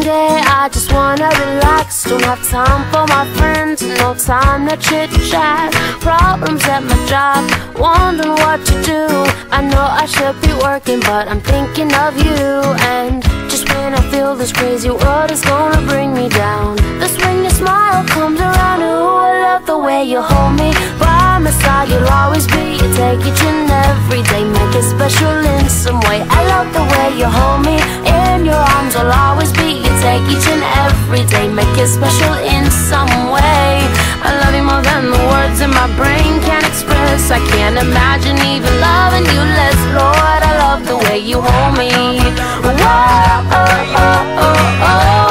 day I just wanna relax. Don't have time for my friends, no time to chit chat. Problems at my job, wondering what to do. I know I should be working, but I'm thinking of you. And just when I feel this crazy world is gonna bring me down, that's when your smile comes around. Ooh, I love the way you hold me. By my side you'll always be. You take each and every day, make it special in some way. I love the way you hold me. In your arms I'll always be. You take each and every day, make it special in some way. I love you more than the words in my brain can express. I can't imagine even loving you less. Lord, I love the way you hold me. Whoa, oh, oh, oh, oh.